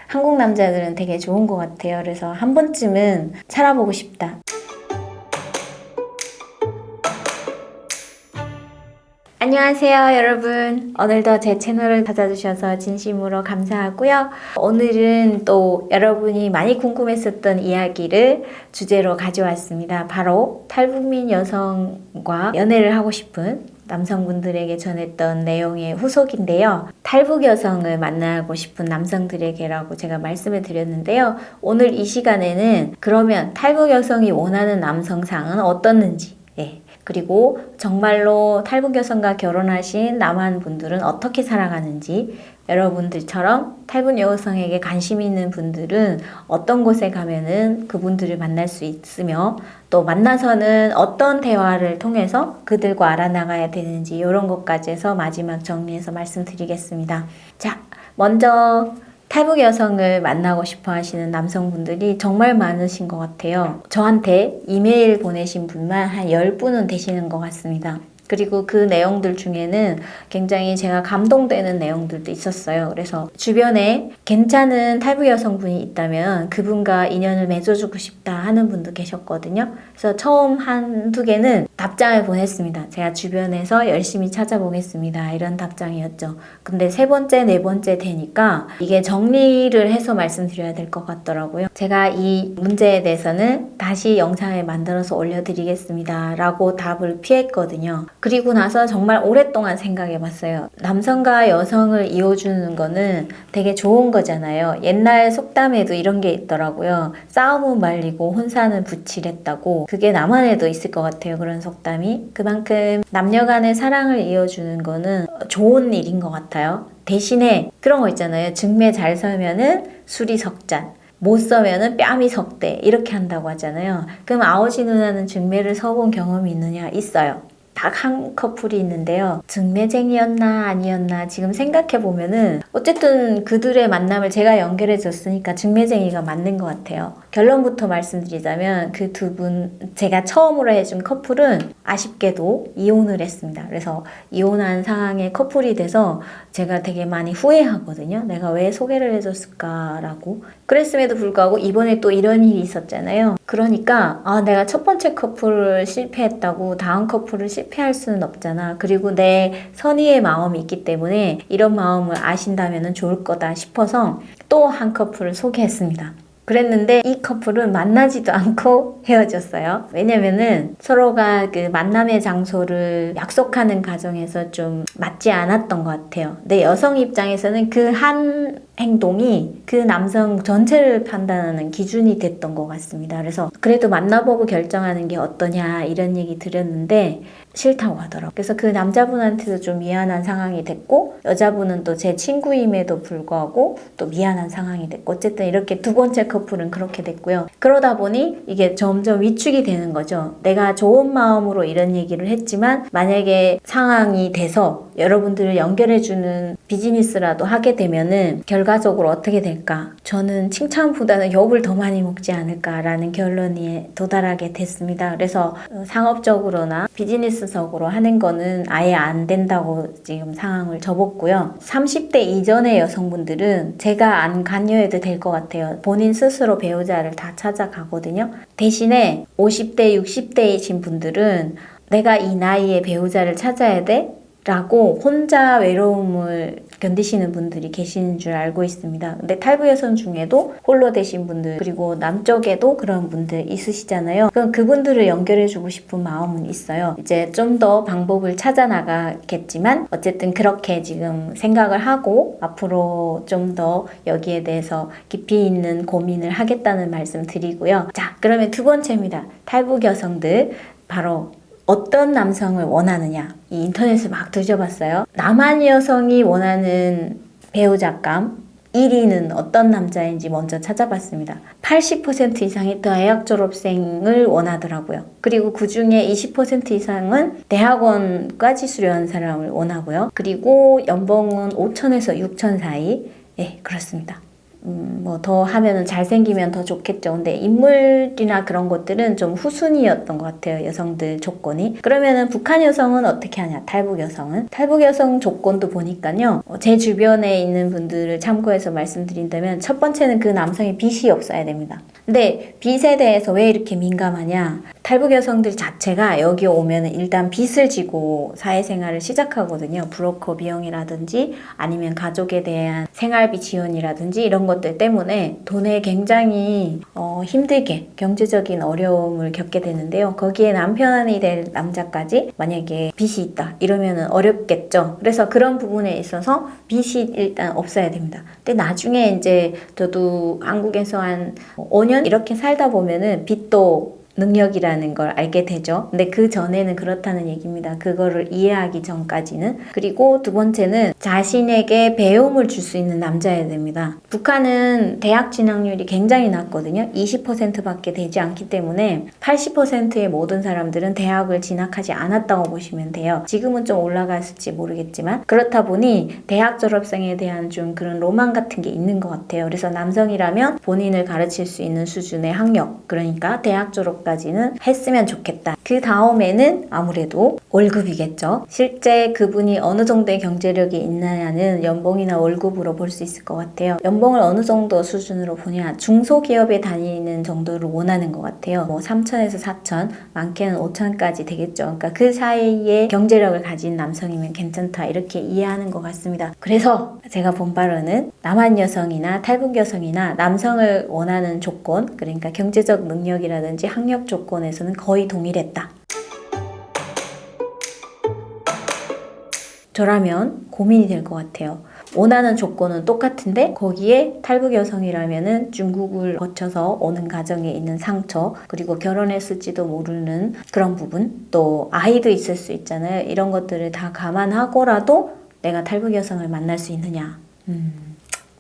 한국 남자들은 되게 좋은 것 같아요. 그래서 한 번쯤은 살아보고 싶다. 안녕하세요, 여러분. 오늘도 제 채널을 찾아주셔서 진심으로 감사하고요. 오늘은 또 여러분이 많이 궁금했었던 이야기를 주제로 가져왔습니다. 바로 탈북민 여성과 연애를 하고 싶은 남성분들에게 전했던 내용의 후속인데요. 탈북 여성을 만나고 싶은 남성들에게라고 제가 말씀을 드렸는데요. 오늘 이 시간에는 그러면 탈북 여성이 원하는 남성상은 어떻는지, 그리고 정말로 탈북 여성과 결혼하신 남한 분들은 어떻게 살아가는지, 여러분들처럼 탈북 여성에게 관심 있는 분들은 어떤 곳에 가면은 그분들을 만날 수 있으며, 또 만나서는 어떤 대화를 통해서 그들과 알아나가야 되는지, 이런 것까지 해서 마지막 정리해서 말씀드리겠습니다. 자, 먼저 탈북 여성을 만나고 싶어 하시는 남성분들이 정말 많으신 것 같아요. 저한테 이메일 보내신 분만 한 10분은 되시는 것 같습니다. 그리고 그 내용들 중에는 굉장히 제가 감동되는 내용들도 있었어요. 그래서 주변에 괜찮은 탈북 여성분이 있다면 그분과 인연을 맺어주고 싶다 하는 분도 계셨거든요. 그래서 처음 한두 개는 답장을 보냈습니다. 제가 주변에서 열심히 찾아보겠습니다, 이런 답장이었죠. 근데 세 번째, 네 번째 되니까 이게 정리를 해서 말씀드려야 될 것 같더라고요. 제가 이 문제에 대해서는 다시 영상을 만들어서 올려드리겠습니다 라고 답을 피했거든요. 그리고 나서 정말 오랫동안 생각해 봤어요. 남성과 여성을 이어주는 거는 되게 좋은 거잖아요. 옛날 속담에도 이런 게 있더라고요. 싸움은 말리고 혼사는 붙이랬다고. 그게 남한에도 있을 것 같아요, 그런 속담이. 그만큼 남녀 간의 사랑을 이어주는 거는 좋은 일인 것 같아요. 대신에 그런 거 있잖아요. 증매 잘 서면은 술이 석잔, 못 서면은 뺨이 석대, 이렇게 한다고 하잖아요. 그럼 아오지 누나는 증매를 서본 경험이 있느냐? 있어요. 딱 한 커플이 있는데요. 증매쟁이였나 아니었나 지금 생각해보면은 어쨌든 그들의 만남을 제가 연결해줬으니까 증매쟁이가 맞는 것 같아요. 결론부터 말씀드리자면 그 두 분, 제가 처음으로 해준 커플은 아쉽게도 이혼을 했습니다. 그래서 이혼한 상황의 커플이 돼서 제가 되게 많이 후회하거든요. 내가 왜 소개를 해줬을까라고. 그랬음에도 불구하고 이번에 또 이런 일이 있었잖아요. 그러니까 내가 첫 번째 커플을 실패했다고 다음 커플을 실패할 수는 없잖아. 그리고 내 선의의 마음이 있기 때문에 이런 마음을 아신다면 좋을 거다 싶어서 또 한 커플을 소개했습니다. 그랬는데 이 커플은 만나지도 않고 헤어졌어요. 왜냐면은 서로가 그 만남의 장소를 약속하는 과정에서 좀 맞지 않았던 것 같아요. 근데 여성 입장에서는 그 한 행동이 그 남성 전체를 판단하는 기준이 됐던 것 같습니다. 그래서 그래도 만나보고 결정하는 게 어떠냐, 이런 얘기 드렸는데 싫다고 하더라고요. 그래서 그 남자분한테도 좀 미안한 상황이 됐고, 여자분은 또 제 친구임에도 불구하고 또 미안한 상황이 됐고, 어쨌든 이렇게 두 번째 커플은 그렇게 됐고요. 그러다 보니 이게 점점 위축이 되는 거죠. 내가 좋은 마음으로 이런 얘기를 했지만 만약에 상황이 돼서 여러분들을 연결해주는 비즈니스라도 하게 되면은 결과적으로 어떻게 될까? 저는 칭찬보다는 욕을 더 많이 먹지 않을까라는 결론에 도달하게 됐습니다. 그래서 상업적으로나 비즈니스적으로 하는 거는 아예 안 된다고 지금 상황을 접었고요. 30대 이전의 여성분들은 제가 안 관여해도 될 것 같아요. 본인 스스로 배우자를 다 찾아가거든요. 대신에 50대, 60대이신 분들은 내가 이 나이에 배우자를 찾아야 돼? 라고 혼자 외로움을 견디시는 분들이 계시는 줄 알고 있습니다. 근데 탈북 여성 중에도 홀로 되신 분들, 그리고 남쪽에도 그런 분들 있으시잖아요. 그럼 그분들을 연결해주고 싶은 마음은 있어요. 이제 좀 더 방법을 찾아 나가겠지만 어쨌든 그렇게 지금 생각을 하고 앞으로 좀 더 여기에 대해서 깊이 있는 고민을 하겠다는 말씀 드리고요. 자, 그러면 두 번째입니다. 탈북 여성들, 바로 어떤 남성을 원하느냐. 이 인터넷을 막 뒤져봤어요. 남한 여성이 원하는 배우자감 1위는 어떤 남자인지 먼저 찾아봤습니다. 80% 이상이 대학 졸업생을 원하더라고요. 그리고 그 중에 20% 이상은 대학원까지 수료한 사람을 원하고요. 그리고 연봉은 5천에서 6천 사이. 그렇습니다. 뭐 더 하면은 잘생기면 더 좋겠죠. 근데 인물이나 그런 것들은 좀 후순위였던 것 같아요. 여성들 조건이. 그러면은 북한 여성은 어떻게 하냐? 탈북 여성은. 탈북 여성 조건도 보니까요. 제 주변에 있는 분들을 참고해서 말씀드린다면 첫 번째는 그 남성이 빚이 없어야 됩니다. 근데 빚에 대해서 왜 이렇게 민감하냐? 탈북 여성들 자체가 여기 오면은 일단 빚을 지고 사회생활을 시작하거든요. 브로커 비용이라든지 아니면 가족에 대한 생활비 지원이라든지 이런 것들 때문에 돈에 굉장히 힘들게 경제적인 어려움을 겪게 되는데요. 거기에 남편이 될 남자까지 만약에 빚이 있다 이러면은 어렵겠죠. 그래서 그런 부분에 있어서 빚이 일단 없어야 됩니다. 근데 나중에 이제 저도 한국에서 한 5년 이렇게 살다 보면은 빚도 능력이라는 걸 알게 되죠. 근데 그 전에는 그렇다는 얘기입니다. 그거를 이해하기 전까지는. 그리고 두 번째는 자신에게 배움을 줄 수 있는 남자여야 됩니다. 북한은 대학 진학률이 굉장히 낮거든요. 20%밖에 되지 않기 때문에 80%의 모든 사람들은 대학을 진학하지 않았다고 보시면 돼요. 지금은 좀 올라갔을지 모르겠지만 그렇다 보니 대학 졸업생에 대한 좀 그런 로망 같은 게 있는 것 같아요. 그래서 남성이라면 본인을 가르칠 수 있는 수준의 학력, 그러니까 대학 졸업까지는 했으면 좋겠다. 그 다음에는 아무래도 월급이겠죠. 실제 그분이 어느 정도의 경제력이 있느냐는 연봉이나 월급으로 볼 수 있을 것 같아요. 연봉을 어느 정도 수준으로 보냐, 중소기업에 다니는 정도를 원하는 것 같아요. 뭐 3천에서 4천, 많게는 5천까지 되겠죠. 그러니까 그 사이에 경제력을 가진 남성이면 괜찮다 이렇게 이해하는 것 같습니다. 그래서 제가 본 바로는 남한 여성이나 탈북 여성이나 남성을 원하는 조건, 그러니까 경제적 능력이라든지 학력 조건에서는 거의 동일했다. 저라면 고민이 될 것 같아요. 원하는 조건은 똑같은데 거기에 탈북 여성이라면은 중국을 거쳐서 오는 과정에 있는 상처, 그리고 결혼했을지도 모르는 그런 부분, 또 아이도 있을 수 있잖아요. 이런 것들을 다 감안하고라도 내가 탈북 여성을 만날 수 있느냐?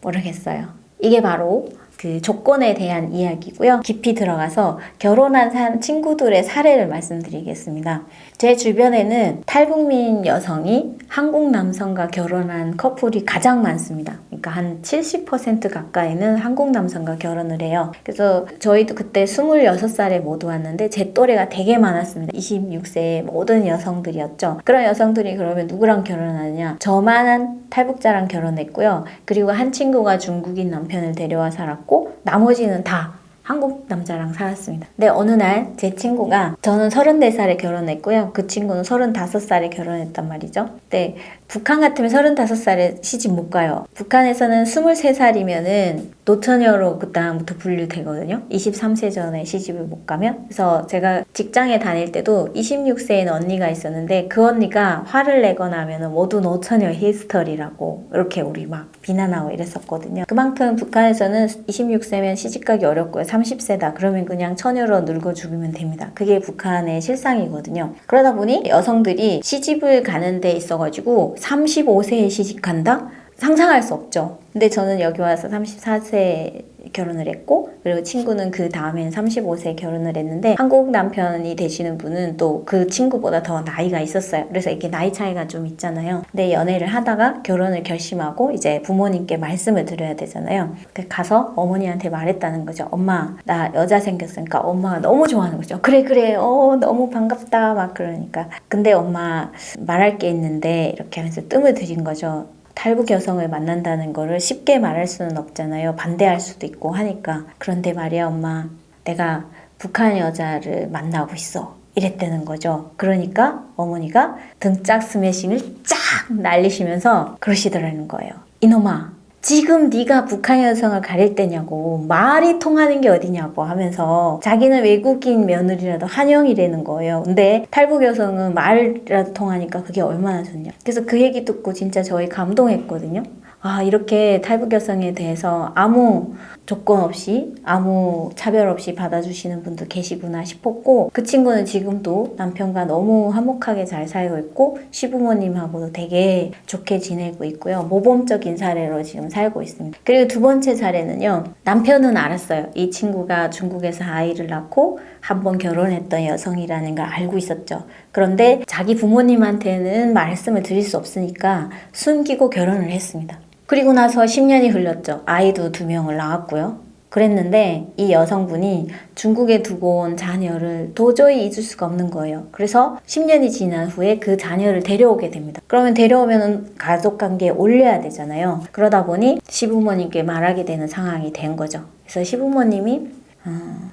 모르겠어요. 이게 바로 그 조건에 대한 이야기고요. 깊이 들어가서 결혼한 친구들의 사례를 말씀드리겠습니다. 제 주변에는 탈북민 여성이 한국 남성과 결혼한 커플이 가장 많습니다. 그러니까 한 70% 가까이는 한국 남성과 결혼을 해요. 그래서 저희도 그때 26살에 모두 왔는데 제 또래가 되게 많았습니다. 26세의 모든 여성들이었죠. 그런 여성들이 그러면 누구랑 결혼하느냐? 저만한 탈북자랑 결혼했고요. 그리고 한 친구가 중국인 남편을 데려와 살았고 나머지는 다 한국 남자랑 살았습니다. 근데 어느 날 제 친구가, 저는 34살에 결혼했고요. 그 친구는 35살에 결혼했단 말이죠. 근데 북한 같으면 35살에 시집 못 가요. 북한에서는 23살이면은 노처녀로 그 다음부터 분류되거든요. 23세 전에 시집을 못 가면. 그래서 제가 직장에 다닐 때도 26세인 언니가 있었는데 그 언니가 화를 내거나 하면은 모두 노처녀 히스터리라고 이렇게 우리 막 비난하고 이랬었거든요. 그만큼 북한에서는 26세면 시집가기 어렵고요. 30세다 그러면 그냥 처녀로 늙어 죽으면 됩니다. 그게 북한의 실상이거든요. 그러다 보니 여성들이 시집을 가는 데 있어가지고 35세에 시집간다? 상상할 수 없죠. 근데 저는 여기 와서 34세 결혼을 했고, 그리고 친구는 그 다음엔 35세 결혼을 했는데 한국 남편이 되시는 분은 또 그 친구보다 더 나이가 있었어요. 그래서 이렇게 나이 차이가 좀 있잖아요. 근데 연애를 하다가 결혼을 결심하고 이제 부모님께 말씀을 드려야 되잖아요. 가서 어머니한테 말했다는 거죠. 엄마, 나 여자 생겼으니까 엄마가 너무 좋아하는 거죠. 그래 너무 반갑다 막 그러니까. 근데 엄마 말할 게 있는데 이렇게 하면서 뜸을 들인 거죠. 탈북 여성을 만난다는 거를 쉽게 말할 수는 없잖아요. 반대할 수도 있고 하니까. 그런데 말이야 엄마, 내가 북한 여자를 만나고 있어. 이랬다는 거죠. 그러니까 어머니가 등짝 스매싱을 쫙 날리시면서 그러시더라는 거예요. 이놈아, 지금 네가 북한 여성을 가릴 때냐고, 말이 통하는 게 어디냐고 하면서 자기는 외국인 며느리라도 환영이라는 거예요. 근데 탈북 여성은 말이라도 통하니까 그게 얼마나 좋냐. 그래서 그 얘기 듣고 진짜 저희 감동했거든요. 아, 이렇게 탈북 여성에 대해서 아무 조건 없이, 아무 차별 없이 받아주시는 분도 계시구나 싶었고, 그 친구는 지금도 남편과 너무 화목하게 잘 살고 있고 시부모님하고도 되게 좋게 지내고 있고요. 모범적인 사례로 지금 살고 있습니다. 그리고 두 번째 사례는요, 남편은 알았어요. 이 친구가 중국에서 아이를 낳고 한 번 결혼했던 여성이라는 걸 알고 있었죠. 그런데 자기 부모님한테는 말씀을 드릴 수 없으니까 숨기고 결혼을 했습니다. 그리고 나서 10년이 흘렀죠. 아이도 2명을 낳았고요. 그랬는데 이 여성분이 중국에 두고 온 자녀를 도저히 잊을 수가 없는 거예요. 그래서 10년이 지난 후에 그 자녀를 데려오게 됩니다. 그러면 데려오면 가족관계에 올려야 되잖아요. 그러다 보니 시부모님께 말하게 되는 상황이 된 거죠. 그래서 시부모님이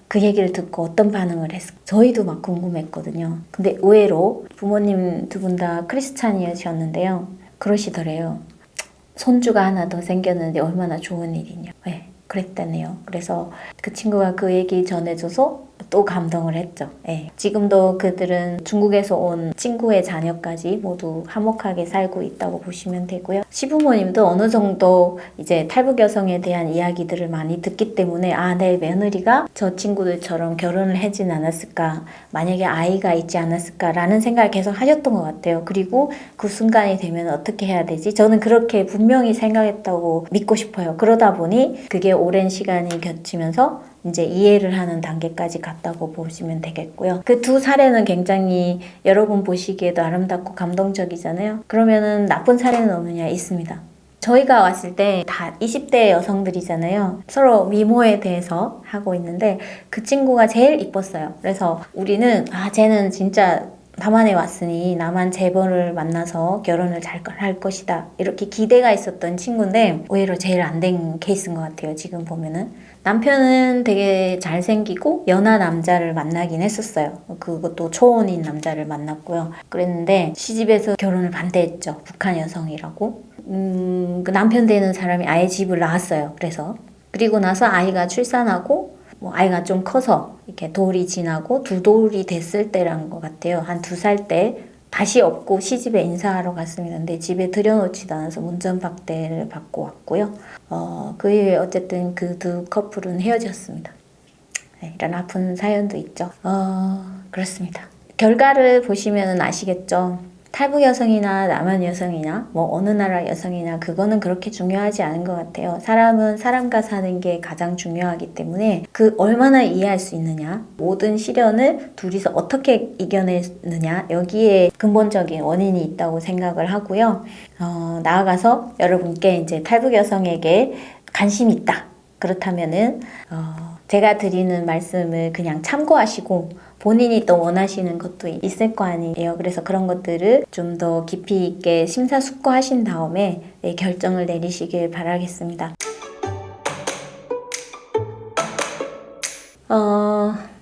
그 얘기를 듣고 어떤 반응을 했을까? 저희도 막 궁금했거든요. 근데 의외로 부모님 2분 다 크리스찬이셨는데요. 그러시더래요. 손주가 하나 더 생겼는데 얼마나 좋은 일이냐. 네, 그랬다네요. 그래서 그 친구가 그 얘기 전해줘서 또 감동을 했죠. 네. 지금도 그들은 중국에서 온 친구의 자녀까지 모두 화목하게 살고 있다고 보시면 되고요. 시부모님도 어느 정도 이제 탈북 여성에 대한 이야기들을 많이 듣기 때문에 내 며느리가 저 친구들처럼 결혼을 하진 않았을까, 만약에 아이가 있지 않았을까라는 생각을 계속 하셨던 것 같아요. 그리고 그 순간이 되면 어떻게 해야 되지? 저는 그렇게 분명히 생각했다고 믿고 싶어요. 그러다 보니 그게 오랜 시간이 겹치면서 이제 이해를 하는 단계까지 갔다고 보시면 되겠고요. 그 2 사례는 굉장히 여러분 보시기에도 아름답고 감동적이잖아요. 그러면은 나쁜 사례는 없느냐? 있습니다. 저희가 왔을 때 다 20대 여성들이잖아요. 서로 미모에 대해서 하고 있는데 그 친구가 제일 이뻤어요. 그래서 우리는 쟤는 진짜 남한에 왔으니 남한 재벌을 만나서 결혼을 잘 할 것이다. 이렇게 기대가 있었던 친구인데 의외로 제일 안 된 케이스인 것 같아요. 지금 보면은. 남편은 되게 잘생기고 연하 남자를 만나긴 했었어요. 그것도 초혼인 남자를 만났고요. 그랬는데 시집에서 결혼을 반대했죠. 북한 여성이라고. 그 남편 되는 사람이 아예 집을 나왔어요. 그리고 나서 아이가 출산하고 아이가 좀 커서 이렇게 돌이 지나고 2돌이 됐을 때란 것 같아요. 한 2살 때 다시 업고 시집에 인사하러 갔습니다. 근데 집에 들여놓지도 않아서 운전박대를 받고 왔고요. 그 이후에 어쨌든 그 2 커플은 헤어졌습니다. 네, 이런 아픈 사연도 있죠. 그렇습니다. 결과를 보시면 아시겠죠. 탈북 여성이나 남한 여성이나 어느 나라 여성이나 그거는 그렇게 중요하지 않은 것 같아요. 사람은 사람과 사는 게 가장 중요하기 때문에 그 얼마나 이해할 수 있느냐, 모든 시련을 둘이서 어떻게 이겨내느냐, 여기에 근본적인 원인이 있다고 생각을 하고요. 나아가서 여러분께 이제 탈북 여성에게 관심이 있다. 그렇다면은 제가 드리는 말씀을 그냥 참고하시고 본인이 또 원하시는 것도 있을 거 아니에요. 그래서 그런 것들을 좀 더 깊이 있게 심사숙고하신 다음에 결정을 내리시길 바라겠습니다.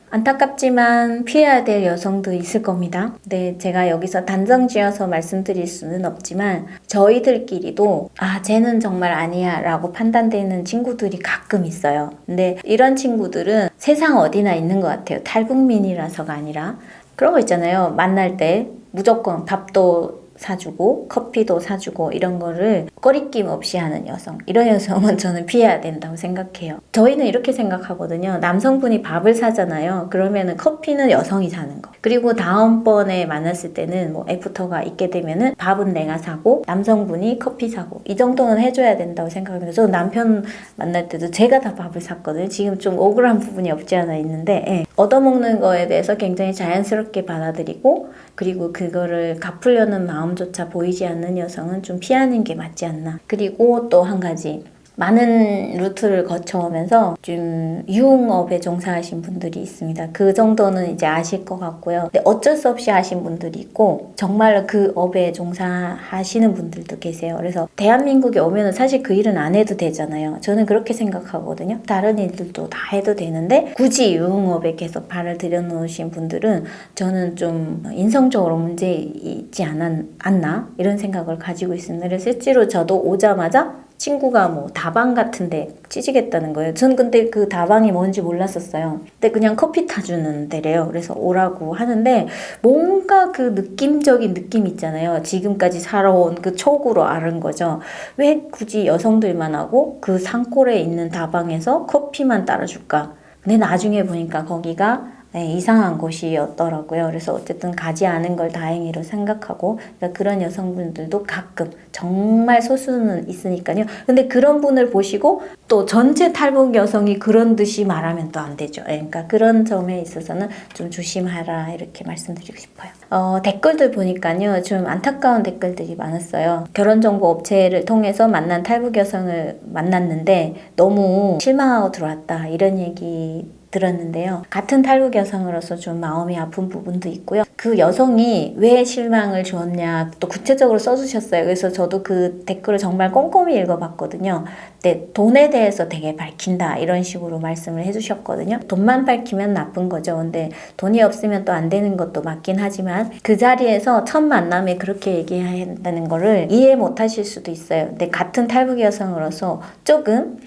안타깝지만 피해야 될 여성도 있을 겁니다. 근데 제가 여기서 단정지어서 말씀드릴 수는 없지만 저희들끼리도 쟤는 정말 아니야 라고 판단되는 친구들이 가끔 있어요. 근데 이런 친구들은 세상 어디나 있는 것 같아요. 탈북민이라서가 아니라 그런 거 있잖아요. 만날 때 무조건 밥도 사주고 커피도 사주고 이런 거를 꺼리낌 없이 하는 여성, 이런 여성은 저는 피해야 된다고 생각해요. 저희는 이렇게 생각하거든요. 남성분이 밥을 사잖아요. 그러면은 커피는 여성이 사는 거, 그리고 다음번에 만났을 때는 애프터가 있게 되면은 밥은 내가 사고 남성분이 커피 사고, 이 정도는 해줘야 된다고 생각합니다. 저는 남편 만날 때도 제가 다 밥을 샀거든요. 지금 좀 억울한 부분이 없지 않아 있는데 얻어먹는 거에 대해서 굉장히 자연스럽게 받아들이고, 그리고 그거를 갚으려는 마음조차 보이지 않는 여성은 좀 피하는 게 맞지 않나. 그리고 또 한 가지, 많은 루트를 거쳐오면서 좀 유흥업에 종사하신 분들이 있습니다. 그 정도는 이제 아실 것 같고요. 근데 어쩔 수 없이 하신 분들이 있고 정말로 그 업에 종사하시는 분들도 계세요. 그래서 대한민국에 오면은 사실 그 일은 안 해도 되잖아요. 저는 그렇게 생각하거든요. 다른 일들도 다 해도 되는데 굳이 유흥업에 계속 발을 들여놓으신 분들은 저는 좀 인성적으로 문제 있지 않나 이런 생각을 가지고 있습니다. 그래서 실제로 저도 오자마자 친구가 다방 같은데 취직했다는 거예요. 전 근데 그 다방이 뭔지 몰랐었어요. 근데 그냥 커피 타주는 데래요. 그래서 오라고 하는데 뭔가 그 느낌적인 느낌 있잖아요. 지금까지 살아온 그 촉으로 아는 거죠. 왜 굳이 여성들만 하고 그 산골에 있는 다방에서 커피만 따라줄까? 근데 나중에 보니까 거기가 네, 이상한 곳이었더라고요. 그래서 어쨌든 가지 않은 걸 다행히로 생각하고, 그러니까 그런 여성분들도 가끔 정말 소수는 있으니까요. 근데 그런 분을 보시고 또 전체 탈북 여성이 그런 듯이 말하면 또 안 되죠. 네, 그러니까 그런 점에 있어서는 좀 조심하라 이렇게 말씀드리고 싶어요. 댓글들 보니까요, 좀 안타까운 댓글들이 많았어요. 결혼정보 업체를 통해서 만난 탈북 여성을 만났는데 너무 실망하고 들어왔다 이런 얘기 들었는데요. 같은 탈북 여성으로서 좀 마음이 아픈 부분도 있고요. 그 여성이 왜 실망을 주었냐 또 구체적으로 써주셨어요. 그래서 저도 그 댓글을 정말 꼼꼼히 읽어봤거든요. 근데 돈에 대해서 되게 밝힌다 이런 식으로 말씀을 해주셨거든요. 돈만 밝히면 나쁜 거죠. 근데 돈이 없으면 또 안 되는 것도 맞긴 하지만 그 자리에서 첫 만남에 그렇게 얘기한다는 거를 이해 못 하실 수도 있어요. 근데 같은 탈북 여성으로서 조금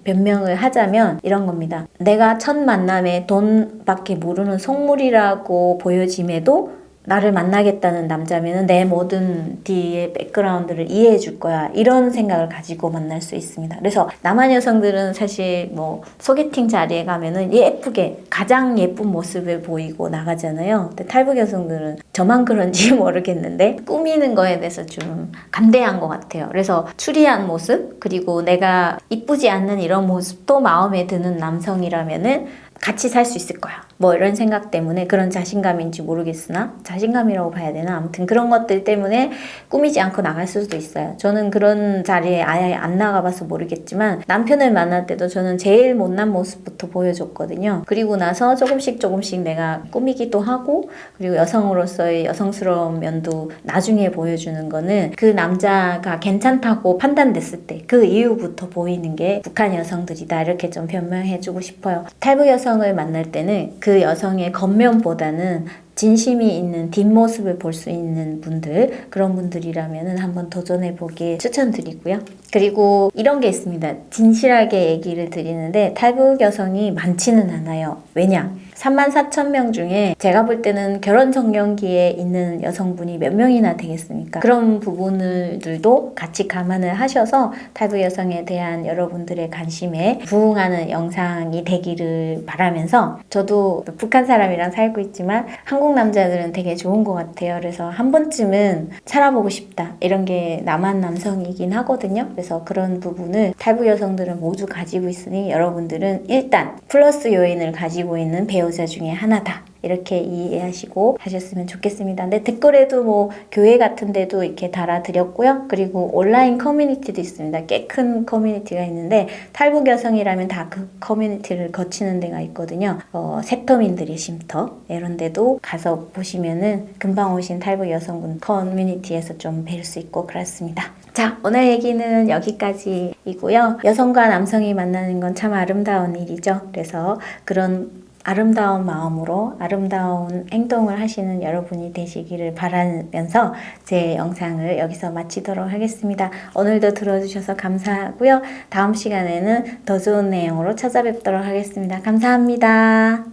변명을 하자면 이런 겁니다. 내가 첫 만남에 돈밖에 모르는 속물이라고 보여짐에도 나를 만나겠다는 남자면은 내 모든 뒤의 백그라운드를 이해해 줄 거야. 이런 생각을 가지고 만날 수 있습니다. 그래서 남한 여성들은 사실 뭐 소개팅 자리에 가면은 예쁘게 가장 예쁜 모습을 보이고 나가잖아요. 근데 탈북 여성들은 저만 그런지 모르겠는데 꾸미는 거에 대해서 좀 간대한 것 같아요. 그래서 추리한 모습 그리고 내가 이쁘지 않는 이런 모습도 마음에 드는 남성이라면은 같이 살 수 있을 거야. 뭐 이런 생각 때문에 그런 자신감인지 모르겠으나 자신감이라고 봐야 되나? 아무튼 그런 것들 때문에 꾸미지 않고 나갈 수도 있어요. 저는 그런 자리에 아예 안 나가봐서 모르겠지만 남편을 만날 때도 저는 제일 못난 모습부터 보여줬거든요. 그리고 나서 조금씩 내가 꾸미기도 하고 그리고 여성으로서의 여성스러운 면도 나중에 보여주는 거는 그 남자가 괜찮다고 판단됐을 때 그 이후부터 보이는 게 북한 여성들이다 이렇게 좀 변명해주고 싶어요. 탈북 여성을 만날 때는 그 여성의 겉면보다는 진심이 있는 뒷모습을 볼 수 있는 분들 그런 분들이라면 한번 도전해보길 추천드리고요. 그리고 이런 게 있습니다. 진실하게 얘기를 드리는데 탈북 여성이 많지는 않아요. 왜냐? 34,000명 중에 제가 볼 때는 결혼 정년기에 있는 여성분이 몇 명이나 되겠습니까? 그런 부분들도 같이 감안을 하셔서 탈북 여성에 대한 여러분들의 관심에 부응하는 영상이 되기를 바라면서 저도 북한 사람이랑 살고 있지만 한국 남자들은 되게 좋은 것 같아요. 그래서 한 번쯤은 살아보고 싶다 이런 게 남한 남성이긴 하거든요. 그래서 그런 부분을 탈북 여성들은 모두 가지고 있으니 여러분들은 일단 플러스 요인을 가지고 있는 배우자 중에 하나다. 이렇게 이해하시고 하셨으면 좋겠습니다. 근데 댓글에도 뭐 교회 같은 데도 이렇게 달아드렸고요. 그리고 온라인 커뮤니티도 있습니다. 꽤 큰 커뮤니티가 있는데 탈북 여성이라면 다 그 커뮤니티를 거치는 데가 있거든요. 세터민들의 쉼터 이런 데도 가서 보시면은 금방 오신 탈북 여성분 커뮤니티에서 좀 뵐 수 있고 그렇습니다. 자, 오늘 얘기는 여기까지이고요. 여성과 남성이 만나는 건 참 아름다운 일이죠. 그래서 그런 아름다운 마음으로 아름다운 행동을 하시는 여러분이 되시기를 바라면서 제 영상을 여기서 마치도록 하겠습니다. 오늘도 들어주셔서 감사하고요. 다음 시간에는 더 좋은 내용으로 찾아뵙도록 하겠습니다. 감사합니다.